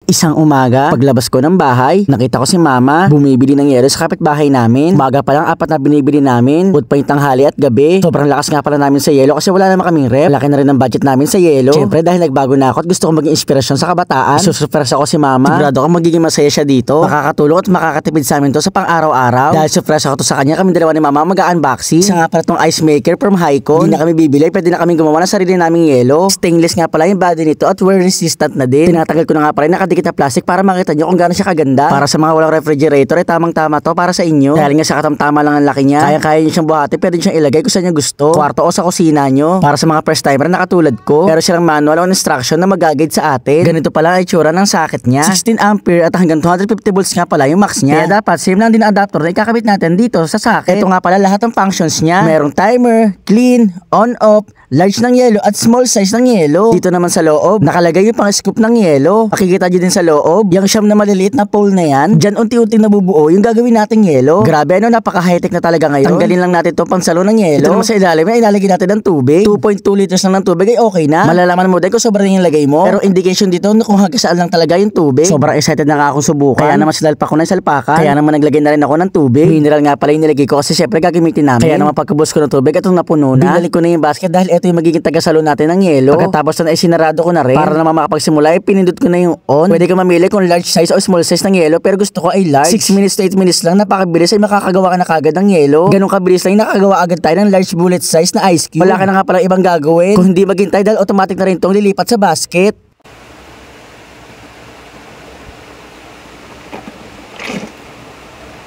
Isang umaga, paglabas ko ng bahay, nakita ko si mama bumibili ng yelo sa kapitbahay namin. Umaga pa lang 4 na binibili namin. Bud pa yung tanghali at gabi. Sobrang lakas nga pala namin sa yelo kasi wala naman kaming rep. Laki na rin ang budget namin sa yelo. Siyempre dahil nagbago na ako at gusto kong maging inspirasyon sa kabataan, susurpresa ako si mama. Sigurado ako magiging masaya siya dito. Makakatulong at makakatipid sa amin to sa pang-araw-araw. Dahil surpresa ko to sa kanya, kami dalawa ni mama mag-unboxing. Isa nga pala tong ice maker from Hycon. Hindi na kami bibili, pwede na kami gumawa ng sarili naming yelo. Stainless nga pala yung body nito at wear resistant na din. Tinatagal ko na nga pala yung nakadikit na plastic para makita nyo kung gaano siya kaganda. Para sa mga walang refrigerator, tamang-tama to para sa inyo. Dahil nga sa katamtama lang ang laki niya, kaya nyo siyang buhati, pwede nyo siyang ilagay kung saan nyo gusto. Kwarto o sa kusina nyo. Para sa mga first timer na katulad ko, meron silang manual o instruction na mag-guide sa atin. Ganito pala ang itsura ng socket niya. 16 ampere at hanggang 250 volts nga pala yung max niya. Kaya dapat same lang din ang adapter na ikakabit natin dito sa socket. Ito nga pala lahat ng functions niya. Merong timer, clean, on-off, large ng yelo at small size ng yelo. Dito naman sa loob, nakalagay yung pang-scoop ng yelo. Makikita nyo din sa loob, yung siyam na maliliit na pole na yan. Diyan unti-unti nabubuo yung gagawin nating yelo. Grabe napaka-high-tech na talaga ngayon. Tanggalin lang natin itong pangsalo ng yelo. Ito naman sa ilalim, ilalagay natin ng tubig. 2.2 liters lang ng tubig ay okay na. Malalaman mo din kung sobrang yung lagay mo. Pero indication dito kung hanggang saan lang talaga yung tubig. Sobrang excited na nga akong subukan. Kaya naman sinalpa ko ng salpakan. Kaya naman naglagay na rin ako ng tubig. Mineral nga pala yung nilagay ko kasi syempre gagamitin namin. Kaya naman pagkabos ko ng tubig, itong napuno na. Binalik ko na yung basket dahil ito yung magiging tagasalo natin ng yelo. Pagkatapos na sinarado ko na rin. Para naman makapagsimula, pinindot ko na yung on. Pwede ka mamili kung large size o small size ng yelo, pero gusto ko ay large. 6 minutes to 8 minutes lang, napakabilis ay makakagawa ka na kagad ng yelo. Ganun kabilis lang nakagawa agad tayo ng large bullet size na ice cube. Wala ka na nga pala ibang gagawin. Kung hindi maghintay dahil automatic na rin itong lilipat sa basket.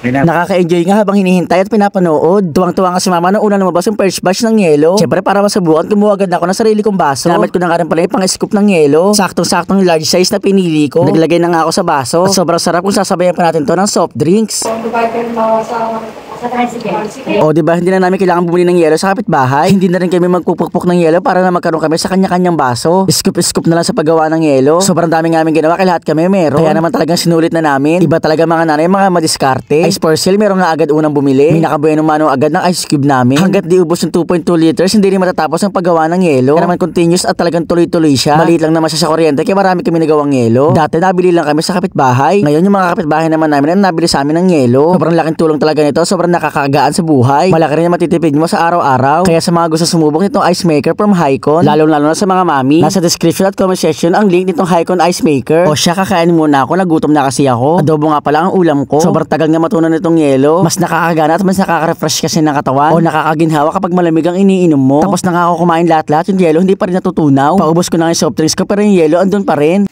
Nakaka-enjoy nga habang hinihintay at pinapanood. Tuwang-tuwa nga si mama nung una lumabas yung first batch ng yelo. Siyempre para masubukan, kumuha agad na ako ng sarili kong baso. Gamit ko na nga rin pala yung pang-scoop ng yelo. Saktong-saktong large size na pinili ko. Naglagay na nga ako sa baso. At sobrang sarap kung sasabayan pa natin to ng soft drinks. O diba, hindi na namin kailangan bumili ng yelo sa kapitbahay. Hindi na rin kami magpupukpok ng yelo para na magkaroon kami sa kanya-kanyang baso. Scoop na lang sa paggawa ng yelo. Sobrang dami nga aming ginawa kaya lahat kami meron. Kaya naman talagang sinulit na namin. Iba talaga mga nanay, mga madiskarte. Ice for sale, meron nga agad unang bumili. May nakabuenong mano agad ng ice cube namin. Hanggat di ubos yung 2.2 liters, hindi rin matatapos ang paggawa ng yelo. Kaya naman continuous at talagang tuloy-tuloy siya. Maliit lang naman siya sa kuryente kaya marami kami nagawang yelo. Dati nabili lang kami sa kapitbahay. Ngayon yung mga kapitbahay naman namin na nabili sa amin ng yelo. Sobrang laking tulong talaga nito. Sobrang nakakagaan sa buhay. Malaki rin na matitipid mo sa araw-araw. Kaya sa mga gusto sumubok nitong ice maker from Hycon, lalo-lalo na sa mga mami, nasa description at comment section ang link nitong Hycon ice maker. O siya, kakainin muna ako. Nagutom na kasi ako. Adobo nga pala ang ulam ko. Sobrang tagal nga matunan nitong yelo. Mas nakakagana at mas nakaka-refresh kasi ng katawan. O nakakaginhawa kapag malamig ang iniinom mo. Tapos na nga ako kumain lahat-lahat. Yung yelo hindi pa rin natutunaw. Paubos ko na yung soft drinks ko pero yung yelo andun pa rin.